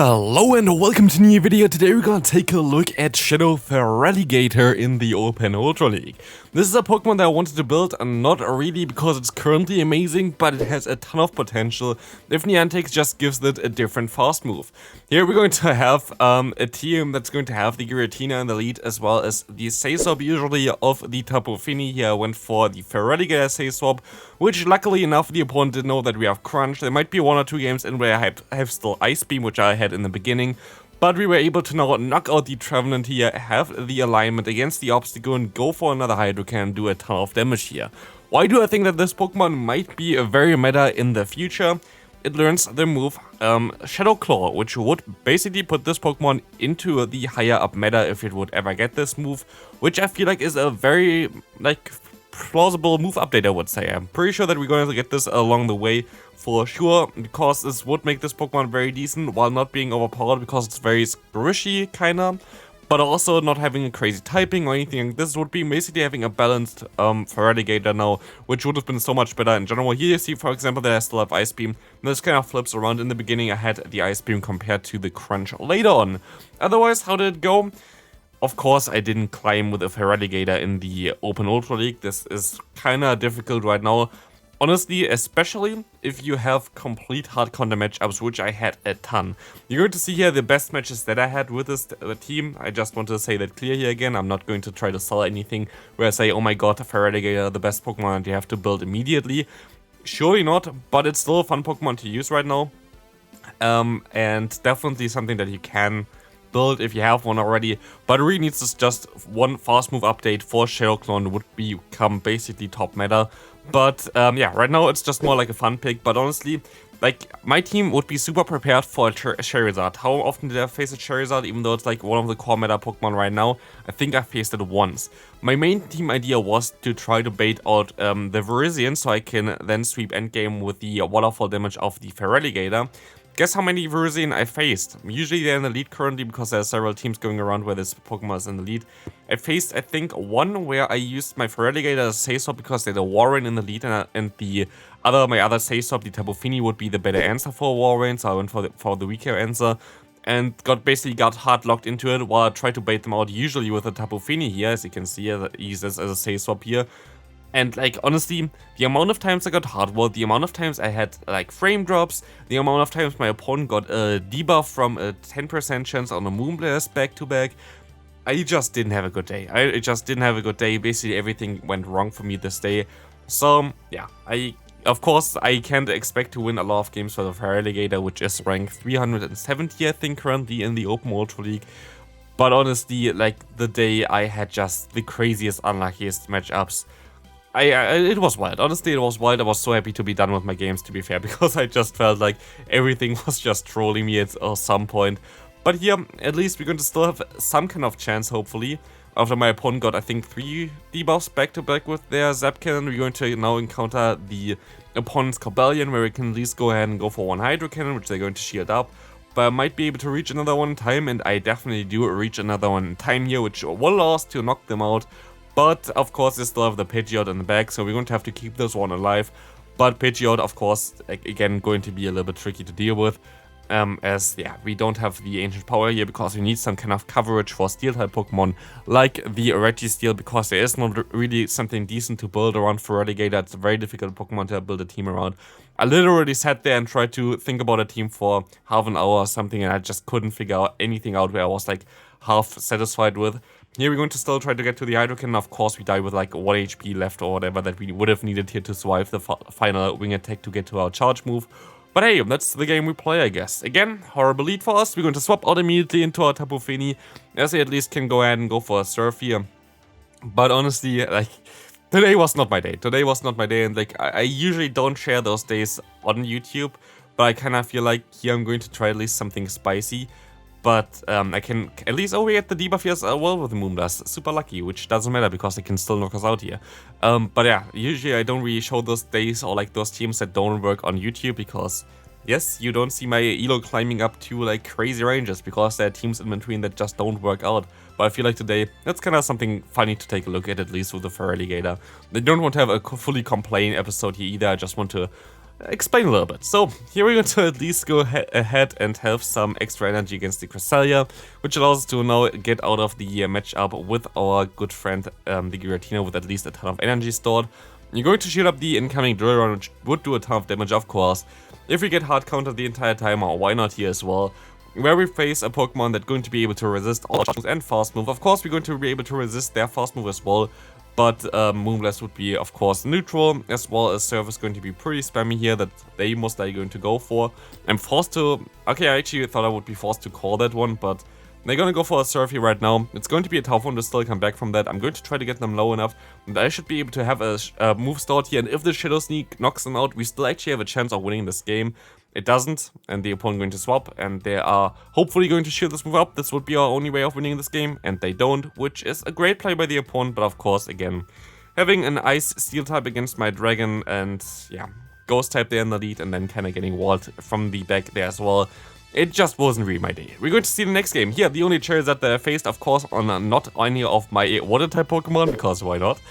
Hello and welcome to a new video. Today we're gonna take a look at Shadow Feraligatr in the Open Ultra League. This is a Pokemon that I wanted to build, and not really because it's currently amazing, but it has a ton of potential if Niantic just gives it a different fast move. Here we're going to have a team that's going to have the Giratina in the lead, as well as the Sayswap usually of the Tapu Fini. Here I went for the Feraligatr Sayswap, which luckily enough the opponent didn't know that we have Crunch. There might be one or two games in where I have still Ice Beam, which I had in the beginning, but we were able to now knock out the Trevenant here, have the alignment against the obstacle, and go for another Hydro Cannon, do a ton of damage here. Why do I think that this Pokemon might be a very meta in the future? It learns the move Shadow Claw, which would basically put this Pokemon into the higher up meta if it would ever get this move, which I feel like is a very plausible move update, I would say. I'm pretty sure that we're going to get this along the way for sure, because this would make this Pokemon very decent while not being overpowered, because it's very squishy kinda, but also not having a crazy typing or anything. This would be basically having a balanced Feraligatr now, which would have been so much better in general. Here you see, for example, that I still have Ice Beam. This kind of flips around. In the beginning I had the Ice Beam compared to the Crunch later on. Otherwise, how did it go? Of course, I didn't climb with a Feraligatr in the Open Ultra League. This is kinda difficult right now. Honestly, especially if you have complete hard counter matchups, which I had a ton. You're going to see here the best matches that I had with this team. I just want to say that clear here again. I'm not going to try to sell anything where I say, oh my god, Feraligatr, the best Pokemon, and you have to build immediately. Surely not, but it's still a fun Pokemon to use right now. And definitely something that you can build if you have one already, but it really needs just one fast move update for Shadow Clone would become basically top meta. But yeah, right now it's just more like a fun pick, but honestly, like, my team would be super prepared for a Charizard. How often did I face a Charizard, even though it's like one of the core meta Pokemon right now? I think I faced it once. My main team idea was to try to bait out the Virizion, so I can then sweep endgame with the waterfall damage of the Feraligatr. Guess how many Virizion I faced? Usually they're in the lead currently because there are several teams going around where this Pokemon is in the lead. I faced, I think, one where I used my Feraligatr as Sayswap because they had a Warren in the lead, and my other Sayswap, the Tapu Fini, would be the better answer for Warren, so I went for the weaker answer. And basically got hard locked into it while I tried to bait them out, usually with a Tapu Fini here, as you can see, that he uses as a Sayswap here. And like, honestly, the amount of times I got hardwalled, the amount of times I had like frame drops, the amount of times my opponent got a debuff from a 10% chance on a Moonblast back to back, I just didn't have a good day. I just didn't have a good day. Basically everything went wrong for me this day. So yeah, of course I can't expect to win a lot of games for the Feraligatr, which is ranked 370 I think currently in the Open Ultra League. But honestly, like, the day I had just the craziest, unluckiest matchups. It was wild. Honestly, it was wild. I was so happy to be done with my games, to be fair, because I just felt like everything was just trolling me at some point. But here, at least we're going to still have some kind of chance, hopefully. After my opponent got, I think, 3 debuffs back to back with their Zap Cannon, we're going to now encounter the opponent's Cobalion, where we can at least go ahead and go for one Hydro Cannon, which they're going to shield up. But I might be able to reach another one in time, and I definitely do reach another one in time here, which will allow us to knock them out. But of course they still have the Pidgeot in the back, so we're going to have to keep this one alive. But Pidgeot, of course, again, going to be a little bit tricky to deal with. As, yeah, we don't have the Ancient Power here because we need some kind of coverage for Steel-type Pokemon like the Registeel, because there is not really something decent to build around Feraligatr. It's a very difficult Pokemon to build a team around. I literally sat there and tried to think about a team for half an hour or something, and I just couldn't figure anything out where I was like half satisfied with. Here we're going to still try to get to the Hydro Cannon. Of course, we die with like 1 HP left or whatever that we would have needed here to survive the final wing attack to get to our charge move. But hey, that's the game we play, I guess. Again, horrible lead for us. We're going to swap out immediately into our Tapu Fini, as he at least can go ahead and go for a Surf here. But honestly, like, today was not my day. Today was not my day, and like, I usually don't share those days on YouTube, but I kind of feel like here I'm going to try at least something spicy. But I can at least get the debuff here as well with the Moonblast. Super lucky, which doesn't matter because they can still knock us out here. But yeah, usually I don't really show those days or like those teams that don't work on YouTube because, yes, you don't see my elo climbing up to like crazy ranges because there are teams in between that just don't work out. But I feel like today, that's kind of something funny to take a look at least with the Feraligatr. I don't want to have a fully complain episode here either. I just want to explain a little bit. So here we're going to at least go ahead and have some extra energy against the Cresselia, which allows us to now get out of the matchup with our good friend the Giratina with at least a ton of energy stored. You're going to shoot up the incoming Drillrun, which would do a ton of damage, of course. If we get hard countered the entire time, or why not here as well, where we face a Pokemon that's going to be able to resist all moves and fast move. Of course, we're going to be able to resist their fast move as well, but Moonblast would be, of course, neutral, as well as Surf is going to be pretty spammy here that they most likely going to go for. I'm forced to... Okay, I actually thought I would be forced to call that one, but they're gonna go for a Surf here right now. It's going to be a tough one to still come back from that. I'm going to try to get them low enough, and I should be able to have a move start here, and if the Shadow Sneak knocks them out, we still actually have a chance of winning this game. It doesn't, and the opponent going to swap, and they are hopefully going to shield this move up. This would be our only way of winning this game, and they don't, which is a great play by the opponent, but of course, again, having an Ice Steel type against my Dragon, and yeah, Ghost type there in the lead, and then kind of getting walled from the back there as well. It just wasn't really my day. We're going to see the next game. Here, the only Charizard that I faced, of course, on not any of my Water-type Pokemon, because why not?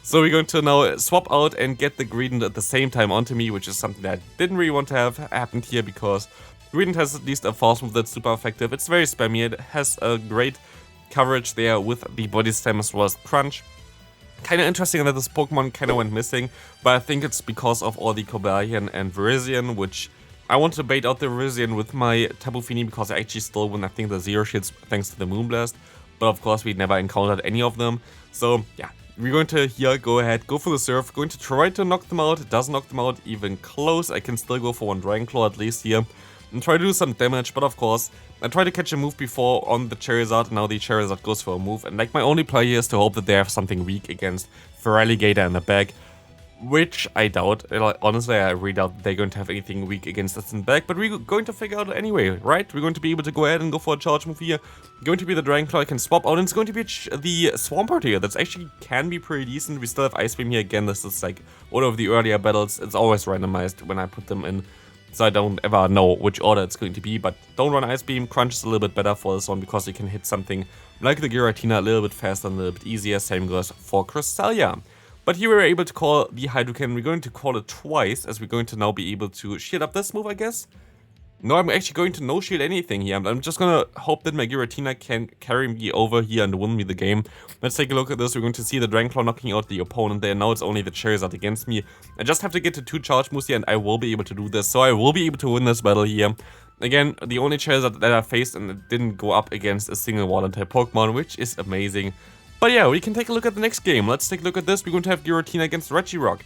So we're going to now swap out and get the Greedent at the same time onto me, which is something that I didn't really want to have happened here, because Greedent has at least a fast move that's super effective. It's very spammy, it has a great coverage there with the Body Slam as well as Crunch. Kinda interesting that this Pokemon kinda went missing, but I think it's because of all the Cobalion and Virizion, which I want to bait out the Virizion with my Tapu Fini because I actually still win, I think, the Zero Shields thanks to the Moonblast. But of course we never encountered any of them. So yeah, we're going to here go ahead, go for the Surf, going to try to knock them out. It doesn't knock them out even close. I can still go for one Dragon Claw at least here and try to do some damage. But of course, I tried to catch a move before on the Charizard. Now the Charizard goes for a move. And like my only play here is to hope that they have something weak against Feraligatr in the back. Which I doubt. Honestly, I really doubt they're going to have anything weak against us in back, but we're going to figure out anyway, right? We're going to be able to go ahead and go for a charge move here. Going to be the Dragon Claw I can swap out, and it's going to be the Swampert here. That's actually can be pretty decent. We still have Ice Beam here again. This is like one of the earlier battles. It's always randomized when I put them in, so I don't ever know which order it's going to be, but don't run Ice Beam. Crunch is a little bit better for this one because you can hit something like the Giratina a little bit faster and a little bit easier. Same goes for Cresselia. But here we were able to call the Hydrocan. We're going to call it twice, as we're going to now be able to shield up this move, I guess. No, I'm actually going to no shield anything here. I'm just gonna hope that my Giratina can carry me over here and win me the game. Let's take a look at this. We're going to see the Dragon Claw knocking out the opponent there. Now it's only the Charizard against me. I just have to get to 2 charge moves here, and I will be able to do this. So I will be able to win this battle here. Again, the only Charizard that I faced, and it didn't go up against a single Water-type Pokemon, which is amazing. But yeah, we can take a look at the next game. Let's take a look at this. We're going to have Giratina against Regirock.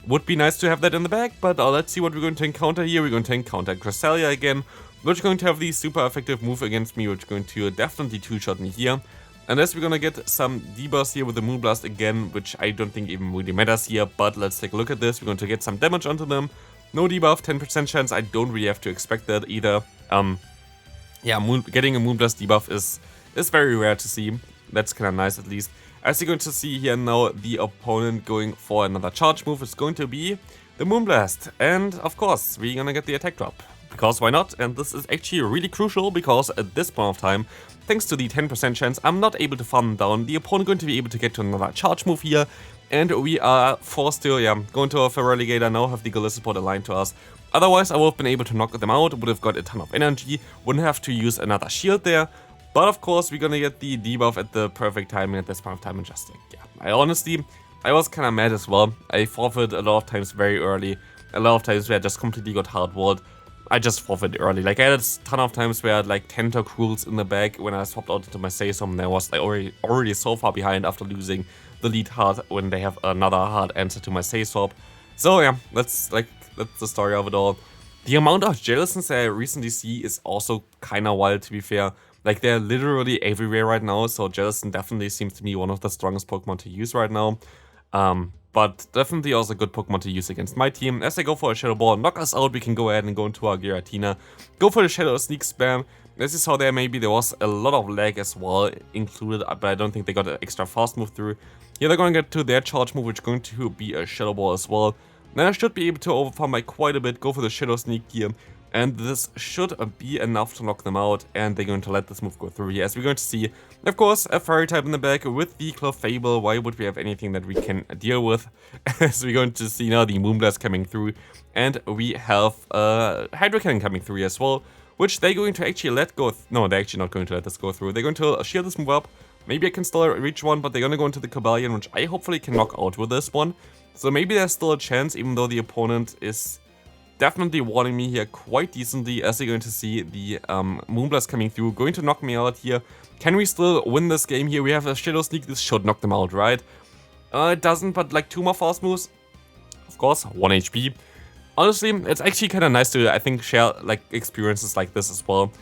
Would be nice to have that in the back, but let's see what we're going to encounter here. We're going to encounter Cresselia again, which is going to have the super effective move against me, which is going to definitely two-shot me here. Unless we're going to get some debuffs here with the Moonblast again, which I don't think even really matters here, but let's take a look at this. We're going to get some damage onto them. No debuff, 10% chance. I don't really have to expect that either. Yeah, getting a Moonblast debuff is very rare to see. That's kind of nice at least. As you're going to see here now, the opponent going for another charge move is going to be the Moonblast. And of course, we're gonna get the attack drop. Because why not? And this is actually really crucial because at this point of time, thanks to the 10% chance, I'm not able to farm them down. The opponent going to be able to get to another charge move here. And we are forced to, go into our Feraligatr now, have the Golisopod aligned to us. Otherwise, I would have been able to knock them out, would have got a ton of energy, wouldn't have to use another shield there. But of course, we're gonna get the debuff at the perfect timing at this point of time, and just I was kind of mad as well. I forfeited a lot of times very early. A lot of times where I just completely got hardwalled. I just forfeited early. Like I had a ton of times where I had like Tentacruels in the back when I swapped out into my Saisom, and I was like already so far behind after losing the lead hard when they have another hard answer to my Saiswap. So yeah, that's the story of it all. The amount of Jellicents that I recently see is also kind of wild, to be fair. Like, they're literally everywhere right now, so Jellicent definitely seems to me one of the strongest Pokemon to use right now. But definitely also a good Pokemon to use against my team. As they go for a Shadow Ball, knock us out, we can go ahead and go into our Giratina. Go for the Shadow Sneak spam. As you saw there, maybe there was a lot of lag as well included, but I don't think they got an extra fast move through. Here they're going to get to their charge move, which is going to be a Shadow Ball as well. Then I should be able to overfarm by quite a bit, go for the Shadow Sneak here. And this should be enough to knock them out, and they're going to let this move go through here. As we're going to see, of course, a Fairy type in the back with the Clefable. Why would we have anything that we can deal with? As we're going to see now the Moonblast coming through, and we have Hydro Cannon coming through as well, which they're going to actually let go. No, they're actually not going to let this go through. They're going to shield this move up. Maybe I can still reach one, but they're going to go into the Cobalion, which I hopefully can knock out with this one. So maybe there's still a chance, even though the opponent is definitely warning me here quite decently, as you're going to see the Moonblast coming through, going to knock me out here. Can we still win this game here? We have a Shadow Sneak, this should knock them out, right? It doesn't, but like 2 more fast moves. Of course, 1 HP. Honestly, it's actually kind of nice to, I think, share like experiences like this as well.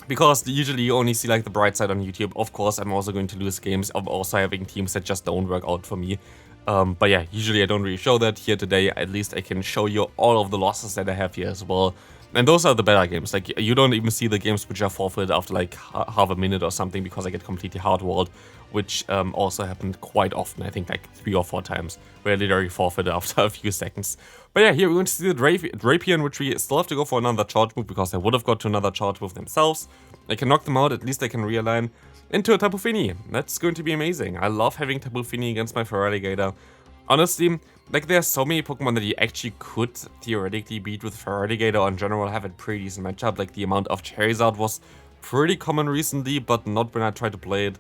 Because usually you only see like the bright side on YouTube. Of course, I'm also going to lose games of also having teams that just don't work out for me. But yeah, usually I don't really show that. Here today, at least I can show you all of the losses that I have here as well. And those are the better games. Like, you don't even see the games which are forfeited after like half a minute or something because I get completely hard-walled, which also happened quite often, I think like 3 or 4 times, where I literally forfeited after a few seconds. But yeah, here we're going to see the Drapion, which we still have to go for another charge move because they would have got to another charge move themselves. I can knock them out, at least I can realign into a Tapu Fini. That's going to be amazing. I love having Tapu Fini against my Feraligatr. Honestly, like there are so many Pokemon that you actually could theoretically beat with Feraligatr, or in general have a pretty decent matchup. Like the amount of Charizard was pretty common recently, but not when I tried to play it.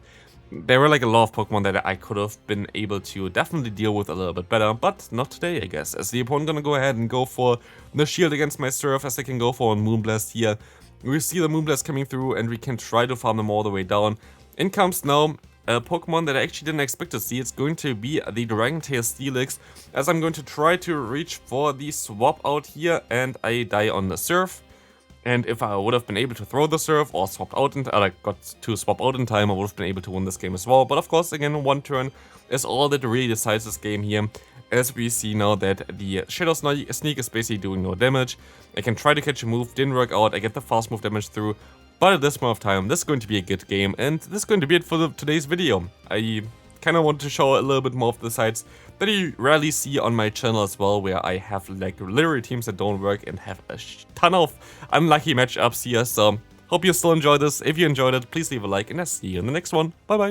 There were like a lot of Pokemon that I could have been able to definitely deal with a little bit better, but not today, I guess. As the opponent gonna go ahead and go for the shield against my Surf, as they can go for a Moonblast here. We see the Moonblast coming through, and we can try to farm them all the way down. In comes now a Pokemon that I actually didn't expect to see. It's going to be the Dragon Tail Steelix, as I'm going to try to reach for the swap out here, and I die on the Surf. And if I would have been able to throw the Surf or swapped out got to swap out in time, I would have been able to win this game as well. But of course, again, 1 turn is all that really decides this game here. As we see now that the Shadow Sneak is basically doing no damage. I can try to catch a move, didn't work out, I get the fast move damage through. But at this point of time, this is going to be a good game, and this is going to be it for today's video. I kind of want to show a little bit more of the sides that you rarely see on my channel as well, where I have like literally teams that don't work and have a ton of unlucky matchups here. So hope you still enjoyed this. If you enjoyed it, please leave a like, and I'll see you in the next one. Bye bye.